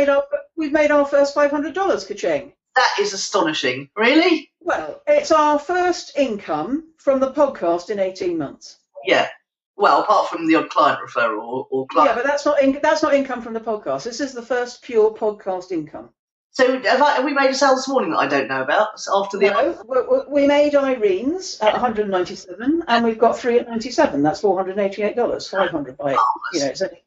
We've made our first $500, ka-ching. That is astonishing. Really? Well, it's our first income from the podcast in 18 months. Yeah. Well, apart from the odd client referral or client. Yeah, but that's not income from the podcast. This is the first pure podcast income. So have we made a sale this morning that I don't know about? After the we made Irene's at 197, and we've got 3 at 97. That's $488. 500 by it's only.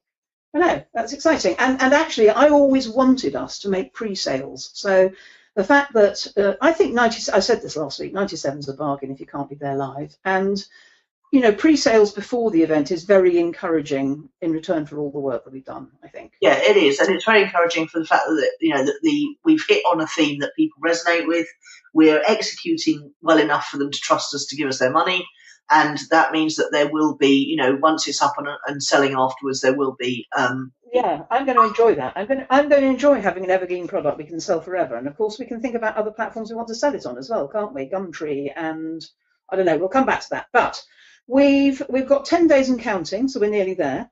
I know, that's exciting. And actually, I always wanted us to make pre-sales. So the fact that I think I said this last week, 97 is a bargain if you can't be there live. And pre-sales before the event is very encouraging in return for all the work that we've done, I think. Yeah, it is. And it's very encouraging for the fact that, we've hit on a theme that people resonate with. We're executing well enough for them to trust us to give us their money. And that means that there will be, once it's up and selling afterwards, there will be. Yeah, I'm going to enjoy that. I'm going to enjoy having an evergreen product we can sell forever. And of course, we can think about other platforms we want to sell it on as well, can't we? Gumtree and I don't know. We'll come back to that. But we've got 10 days and counting, so we're nearly there.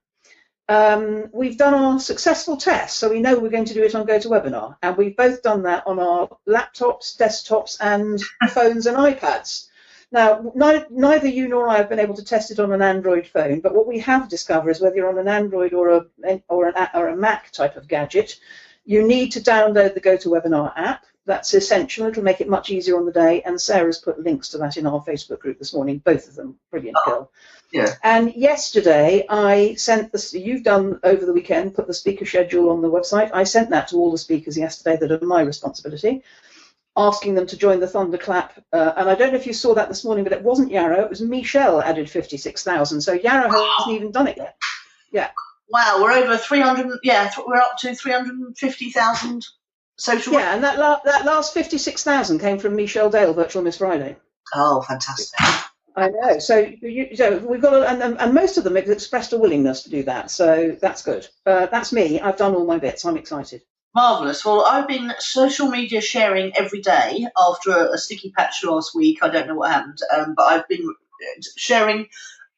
We've done our successful test, so we know we're going to do it on GoToWebinar, and we've both done that on our laptops, desktops, and phones and iPads. Now, neither you nor I have been able to test it on an Android phone, but what we have discovered is whether you're on an Android or a Mac type of gadget, you need to download the GoToWebinar app. That's essential. It'll make it much easier on the day. And Sarah's put links to that in our Facebook group this morning, both of them. Brilliant girl. Yeah. And yesterday I sent you've done over the weekend, put the speaker schedule on the website. I sent that to all the speakers yesterday that are my responsibility, asking them to join the Thunderclap. And I don't know if you saw that this morning, but it wasn't Yarrow. It was Michelle added 56,000. So Yarrow hasn't even done it yet. Yeah. Wow, we're over 300. Yeah, we're up to 350,000 social. Yeah, and that last 56,000 came from Michelle Dale, Virtual Miss Friday. Oh, fantastic. I know. So we've got, and most of them have expressed a willingness to do that. So that's good. That's me. I've done all my bits. I'm excited. Marvellous. Well, I've been social media sharing every day after a sticky patch last week. I don't know what happened, but I've been sharing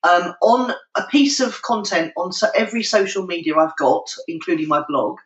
on a piece of content on every social media I've got, including my blog,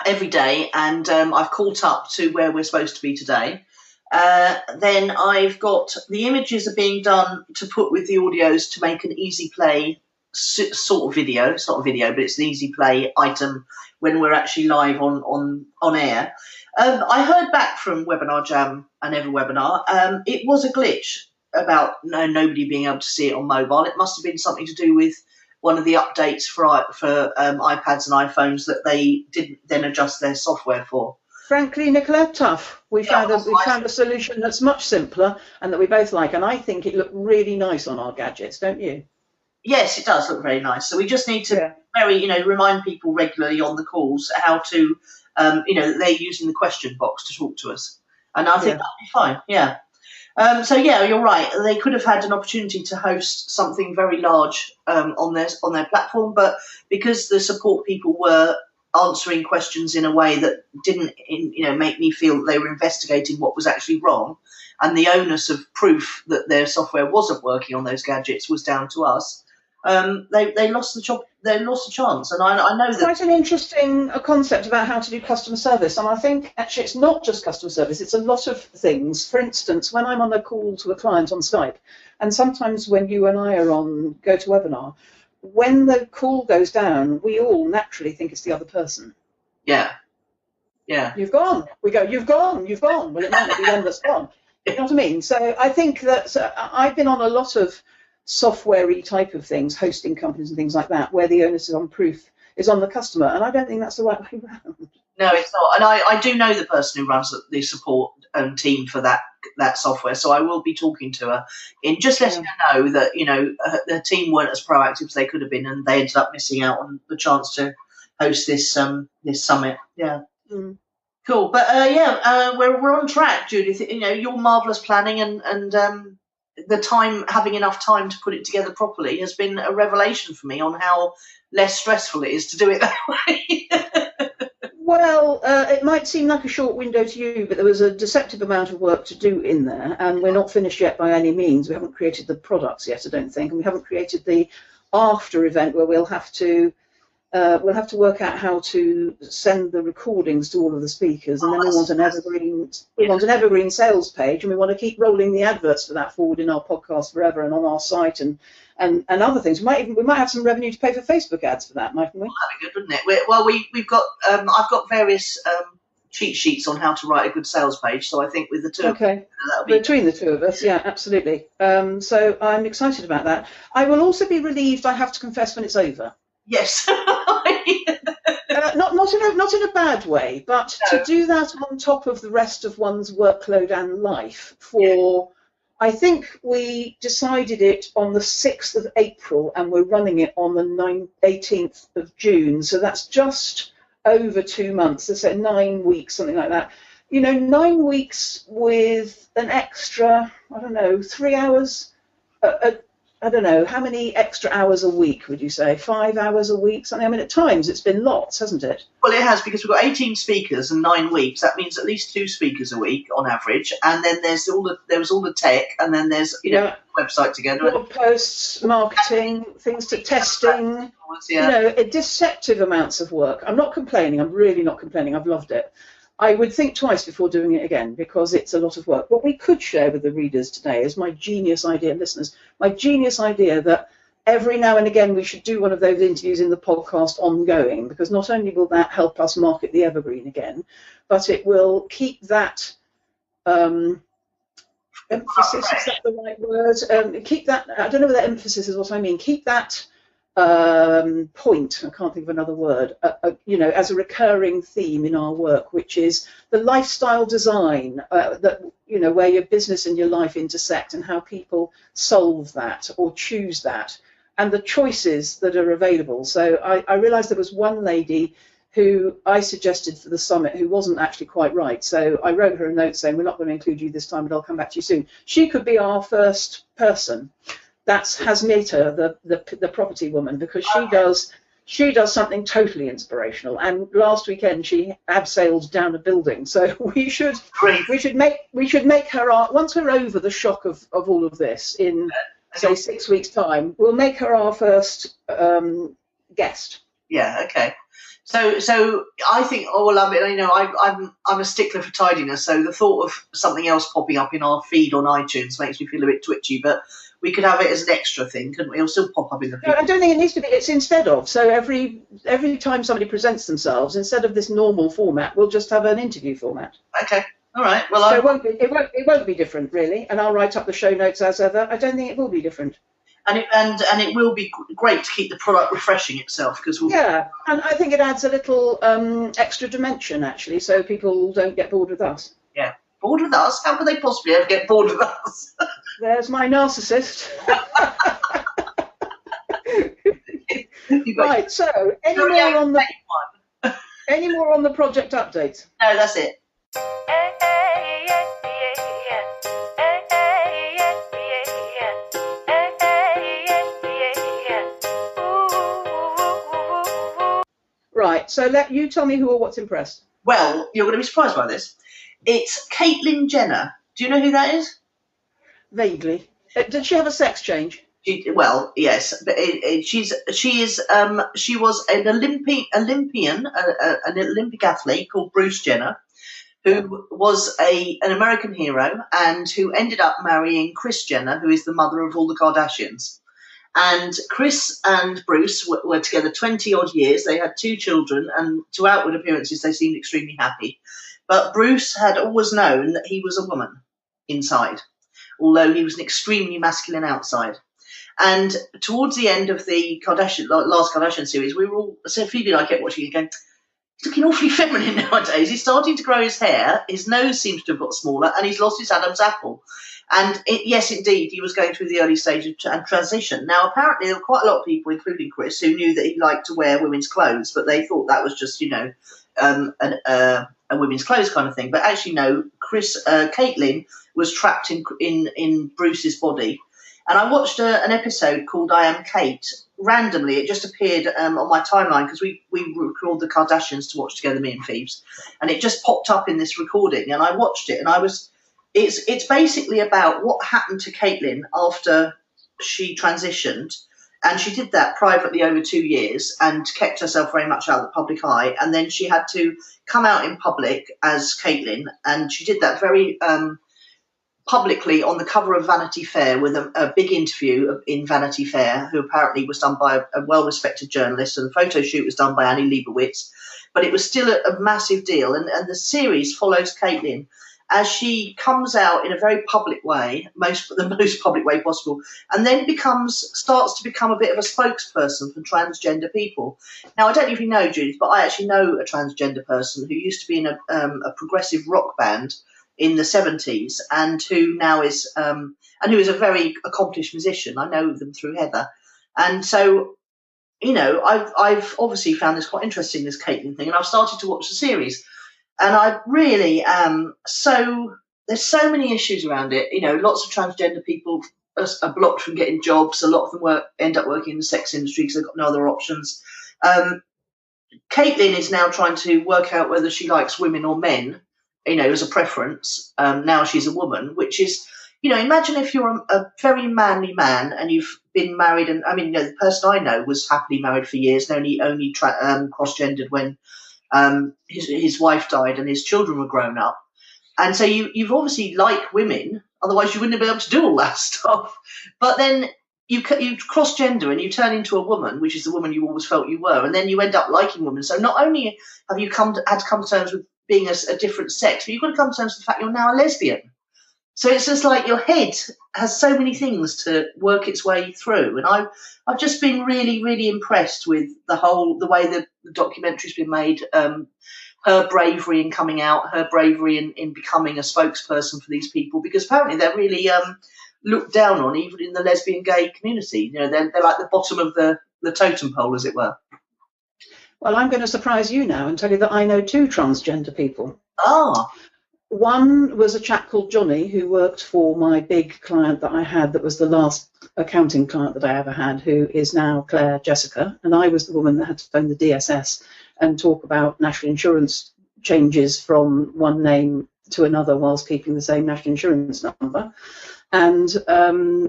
every day. And I've caught up to where we're supposed to be today. Then I've got the images are being done to put with the audios to make an easy play sort of video. It's not a video, but it's an easy play item when we're actually live on air. I heard back from Webinar Jam and EverWebinar. It was a glitch about nobody being able to see it on mobile. It must have been something to do with one of the updates for iPads and iPhones that they didn't then adjust their software for. Frankly, Nicola, tough. We Yeah, found a solution that's much simpler and that we both like, and I think it looked really nice on our gadgets, don't you? Yes, it does look very nice. So we just need to Yeah. remind people regularly on the calls how to, they're using the question box to talk to us, and I think Yeah. that'll be fine. Yeah. So yeah, you're right. They could have had an opportunity to host something very large on their platform, but because the support people were answering questions in a way that didn't, make me feel that they were investigating what was actually wrong, and the onus of proof that their software wasn't working on those gadgets was down to us. They lost the job. They lost the chance, and I know that. Quite an interesting concept about how to do customer service, and I think actually it's not just customer service, it's a lot of things. For instance, when I'm on a call to a client on Skype, and sometimes when you and I are on GoToWebinar, when the call goes down, we all naturally think it's the other person. Yeah. You've gone. We go, you've gone. Well, it might not be them that's gone. You know what I mean? So I think that I've been on a lot of software-y type of things, hosting companies and things like that, where the onus is on the customer, and I don't think that's the right way around. No, it's not. And I do know the person who runs the support team for that software, so I will be talking to her in just letting her know that the team weren't as proactive as they could have been, and they ended up missing out on the chance to host this summit. Yeah. Mm. Cool, but we're on track, Judith. Your marvellous planning and having enough time to put it together properly has been a revelation for me on how less stressful it is to do it that way. Well, it might seem like a short window to you, but there was a deceptive amount of work to do in there, and we're not finished yet by any means. We haven't created the products yet, I don't think, and we haven't created the after event where we'll have to work out how to send the recordings to all of the speakers, and then we want an evergreen sales page, and we want to keep rolling the adverts for that forward in our podcast forever and on our site and other things. We might have some revenue to pay for Facebook ads for that, mightn't we? Well, that'd be good, wouldn't it? We've got I've got various cheat sheets on how to write a good sales page, so I think with the two that'll be between the two of us, yeah, absolutely. So I'm excited about that. I will also be relieved, I have to confess, when it's over. Yes. Not in a bad way, but to do that on top of the rest of one's workload and life I think we decided it on the 6th of April and we're running it on the 18th of June. So that's just over 2 months. So 9 weeks, something like that. 9 weeks with an extra, 3 hours. I don't know, how many extra hours a week would you say? 5 hours a week? Something. I mean, at times it's been lots, hasn't it? Well, it has, because we've got 18 speakers and 9 weeks. That means at least 2 speakers a week on average. And then there was all the tech, and then there's website together. Blog posts, marketing, things to testing. Deceptive amounts of work. I'm not complaining. I'm really not complaining. I've loved it. I would think twice before doing it again because it's a lot of work. What we could share with the readers today is my genius idea, listeners, my genius idea that every now and again we should do one of those interviews in the podcast ongoing, because not only will that help us market the evergreen again, but it will keep that emphasis, is that the right word? Keep that, I don't know whether emphasis is what I mean, keep that point, I can't think of another word, as a recurring theme in our work, which is the lifestyle design where your business and your life intersect, and how people solve that or choose that, and the choices that are available. So I realised there was one lady who I suggested for the summit who wasn't actually quite right. So I wrote her a note saying, we're not going to include you this time, but I'll come back to you soon. She could be our first person. That's Hasmita, the property woman, because she does something totally inspirational. And last weekend she abseiled down a building. So we should make her our, once we're over the shock of all of this in say 6 weeks' time, we'll make her our first guest. Yeah. Okay. So I think, I'm a stickler for tidiness. So the thought of something else popping up in our feed on iTunes makes me feel a bit twitchy, but we could have it as an extra thing, couldn't we? It'll still pop up in the feed. No, I don't think it needs to be. It's instead of. So every time somebody presents themselves, instead of this normal format, we'll just have an interview format. Okay. All right. Well, so it won't be different, really. And I'll write up the show notes as ever. I don't think it will be different. And it will be great to keep the product refreshing itself, because yeah, and I think it adds a little extra dimension actually, so people don't get bored with us. Yeah, bored with us? How could they possibly ever get bored with us? There's my narcissist. Right. So, any more on the project updates? No, that's it. Right, so let you tell me who or what's impressed. Well, you're going to be surprised by this. It's Caitlyn Jenner. Do you know who that is? Vaguely. Did she have a sex change? Well, yes, but she was an Olympian, an Olympic athlete called Bruce Jenner, who was an American hero and who ended up marrying Kris Jenner, who is the mother of all the Kardashians. And Kris and Bruce were together 20 odd years. They had 2 children, and to outward appearances, they seemed extremely happy. But Bruce had always known that he was a woman inside, although he was an extremely masculine outside. And towards the end of the last Kardashian series, we were all, so Phoebe and I kept watching it going, he's looking awfully feminine nowadays. He's starting to grow his hair, his nose seems to have got smaller, and he's lost his Adam's apple. And yes, indeed, he was going through the early stage of transition. Now, apparently, there were quite a lot of people, including Kris, who knew that he liked to wear women's clothes, but they thought that was just, a women's clothes kind of thing. But actually, no, Caitlyn was trapped in Bruce's body. And I watched an episode called I Am Kate. Randomly, it just appeared on my timeline because we record the Kardashians to watch together, me and Phoebes. And it just popped up in this recording, and I watched it, and it's basically about what happened to Caitlyn after she transitioned, and she did that privately over 2 years and kept herself very much out of the public eye, and then she had to come out in public as Caitlyn, and she did that very publicly on the cover of Vanity Fair with a big interview in Vanity Fair, who apparently was done by a well-respected journalist, and the photo shoot was done by Annie Leibovitz, but it was still a massive deal, and the series follows Caitlyn as she comes out in a very public way, the most public way possible, and then starts to become a bit of a spokesperson for transgender people. Now, I don't know if you know, Judith, but I actually know a transgender person who used to be in a progressive rock band in the 70s, and who now is a very accomplished musician. I know them through Heather, and so I've obviously found this quite interesting, this Caitlyn thing, and I've started to watch the series. And I really there's so many issues around it. Lots of transgender people are blocked from getting jobs. A lot of them end up working in the sex industry because they've got no other options. Caitlyn is now trying to work out whether she likes women or men, as a preference. Now she's a woman, which is, imagine if you're a very manly man and you've been married. And I mean, the person I know was happily married for years and only cross-gendered when his wife died and his children were grown up. And so you've obviously like women, otherwise you wouldn't be able to do all that stuff. But then you cross-gender and you turn into a woman, which is the woman you always felt you were, and then you end up liking women. So not only have you had to come to terms with being a different sex, but you've got to come to terms with the fact you're now a lesbian. So it's just like your head has so many things to work its way through. And I've just been really, really impressed with the way the documentary's been made, her bravery in coming out, her bravery in becoming a spokesperson for these people, because apparently they're really looked down on, even in the lesbian gay community. They're like the bottom of the totem pole, as it were. Well, I'm going to surprise you now and tell you that I know 2 transgender people. Ah. One was a chap called Johnny who worked for my big client that I had, that was the last accounting client that I ever had, who is now Claire Jessica. And I was the woman that had to phone the DSS and talk about national insurance changes from one name to another whilst keeping the same national insurance number. And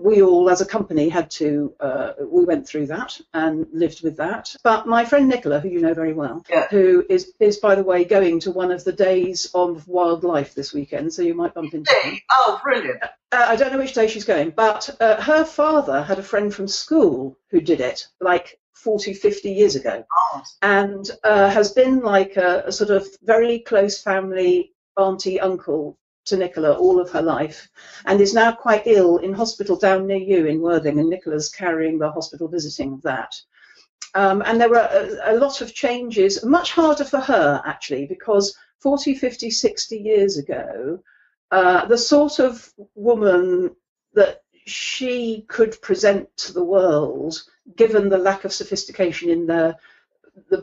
we all, as a company, we went through that and lived with that. But my friend Nicola, who you know very well, yeah, who is, by the way, going to one of the days of wildlife this weekend, so you might bump into her. Oh, brilliant. I don't know which day she's going, but her father had a friend from school who did it, like 40, 50 years ago, and has been like a sort of very close family auntie, uncle to Nicola all of her life, and is now quite ill in hospital down near you in Worthing, and Nicola's carrying the hospital visiting of that. And there were a lot of changes, much harder for her actually, because 40, 50, 60 years ago, the sort of woman that she could present to the world, given the lack of sophistication in the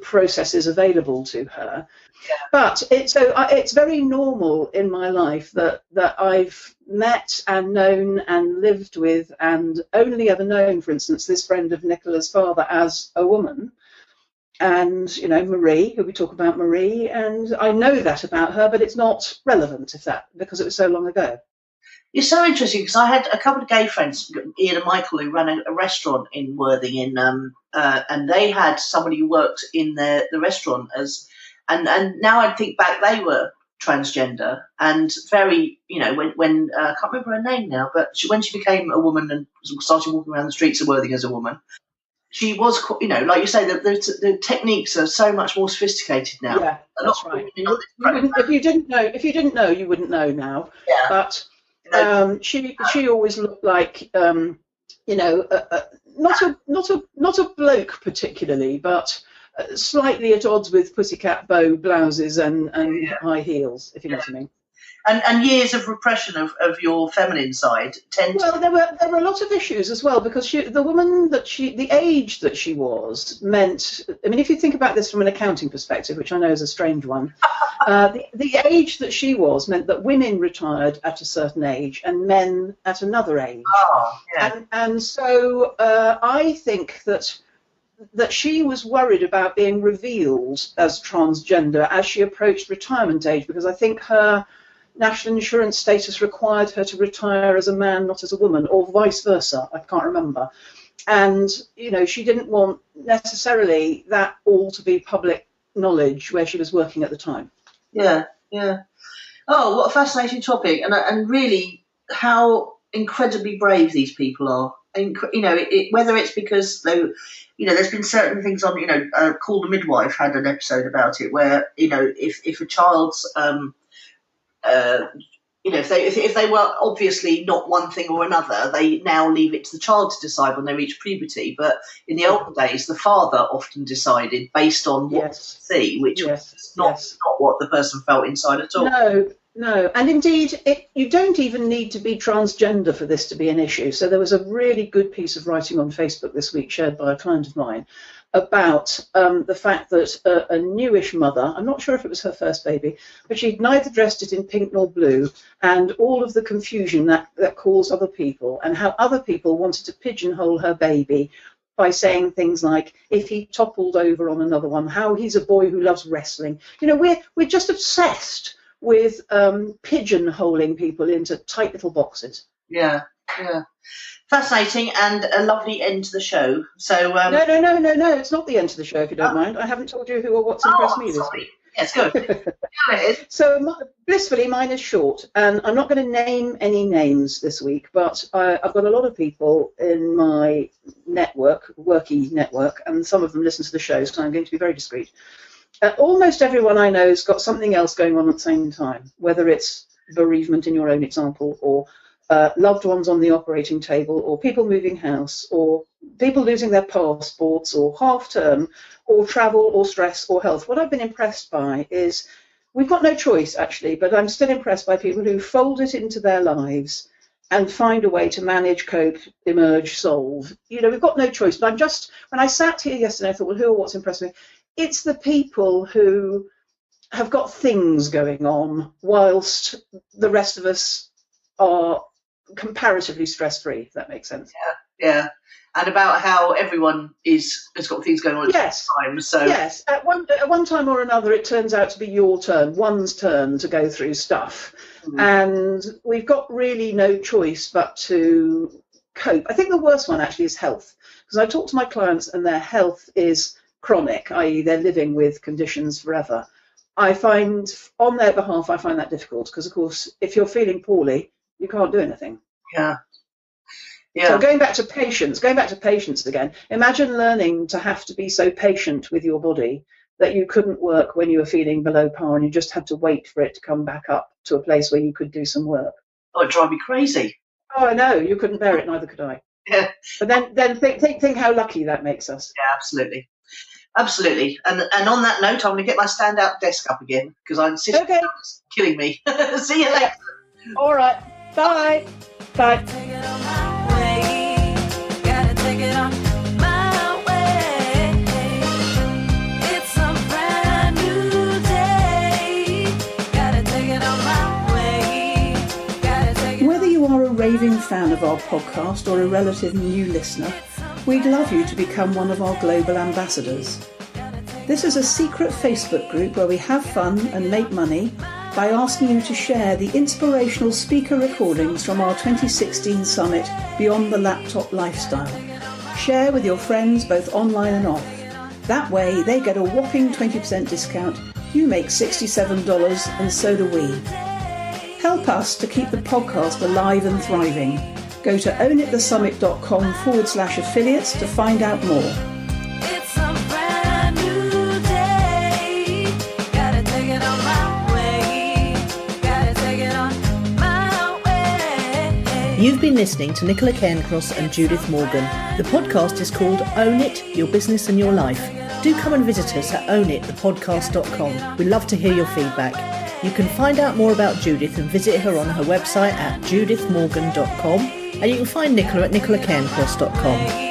processes available to her. Yeah. But it's very normal in my life that I've met and known and lived with and only ever known, for instance, this friend of Nicola's father as a woman. And, you know, Marie, who we talk about Marie, and I know that about her, but it's not relevant because it was so long ago. It's so interesting because I had a couple of gay friends, Ian and Michael, who ran a restaurant in Worthing, and they had somebody who worked in the restaurant and now I think back, they were transgender and very, you know, when I can't remember her name now, but when she became a woman and started walking around the streets of Worthing as a woman, she was, you know, like you say, the techniques are so much more sophisticated now. Yeah, that's right. If you didn't know, you wouldn't know now. Yeah. But she always looked like, you know, not a bloke particularly, but slightly at odds with pussycat bow blouses and high heels, if you know what I mean. And years of repression of your feminine side Well, there were a lot of issues as well, because the age that she was meant, I mean, if you think about this from an accounting perspective, which I know is a strange one, the age that she was meant that women retired at a certain age and men at another age. Oh, yeah. And so I think that she was worried about being revealed as transgender as she approached retirement age, because I think her national insurance status required her to retire as a man, not as a woman, or vice versa. I can't remember. And, you know, she didn't want necessarily that all to be public knowledge where she was working at the time. Yeah, yeah. Oh, what a fascinating topic. And really how incredibly brave these people are. You know, whether it's because they, you know, there's been certain things on, you know, Call the Midwife had an episode about it where, you know, if a child's you know, if they were obviously not one thing or another, they now leave it to the child to decide when they reach puberty. But in the older days, the father often decided based on what to see, which was not what the person felt inside at all. No, and indeed, you don't even need to be transgender for this to be an issue. So there was a really good piece of writing on Facebook this week shared by a client of mine about the fact that a newish mother, I'm not sure if it was her first baby, but she'd neither dressed it in pink nor blue, and all of the confusion that caused other people, and how other people wanted to pigeonhole her baby by saying things like, if he toppled over on another one, how he's a boy who loves wrestling. You know, we're just obsessed with pigeonholing people into tight little boxes. Yeah, yeah. Fascinating and a lovely end to the show. So no, it's not the end to the show, if you don't mind. I haven't told you who or what's impressed me this week. Yes, good. So blissfully, mine is short, and I'm not going to name any names this week, but I've got a lot of people in my network, worky network, and some of them listen to the shows, so I'm going to be very discreet. Almost everyone I know has got something else going on at the same time, whether it's bereavement in your own example, or loved ones on the operating table, or people moving house, or people losing their passports, or half term, or travel, or stress, or health. What I've been impressed by is, we've got no choice actually, but I'm still impressed by people who fold it into their lives and find a way to manage, cope, emerge, solve. You know, we've got no choice. But when I sat here yesterday, I thought, well, who or what's impressed me? It's the people who have got things going on whilst the rest of us are comparatively stress-free, if that makes sense. Yeah. And about how everyone has got things going on at the time. So yes, at one time or another, it turns out to be one's turn to go through stuff. And we've got really no choice but to cope. I think the worst one actually is health, because I talk to my clients and their health is chronic, i.e. they're living with conditions forever. I find, on their behalf, I find that difficult, because of course, if you're feeling poorly, you can't do anything. Yeah. So going back to patience again, imagine learning to have to be so patient with your body that you couldn't work when you were feeling below par and you just had to wait for it to come back up to a place where you could do some work. Oh, it'd drive me crazy. Oh, I know. You couldn't bear it, neither could I. Yeah. But then think how lucky that makes us. Yeah, absolutely. Absolutely. And on that note, I'm going to get my stand-out desk up again because I'm sitting Okay. It's killing me. See you later. All right. Bye. Bye. Whether you are a raving fan of our podcast or a relative new listener, we'd love you to become one of our global ambassadors. This is a secret Facebook group where we have fun and make money by asking you to share the inspirational speaker recordings from our 2016 summit, Beyond the Laptop Lifestyle. Share with your friends both online and off. That way they get a whopping 20% discount, you make $67 and so do we. Help us to keep the podcast alive and thriving. Go to ownitthesummit.com/affiliates to find out more. You've been listening to Nicola Cairncross and Judith Morgan. The podcast is called Own It, Your Business and Your Life. Do come and visit us at ownitthepodcast.com. We'd love to hear your feedback. You can find out more about Judith and visit her on her website at judithmorgan.com, and you can find Nicola at nicolacairncross.com.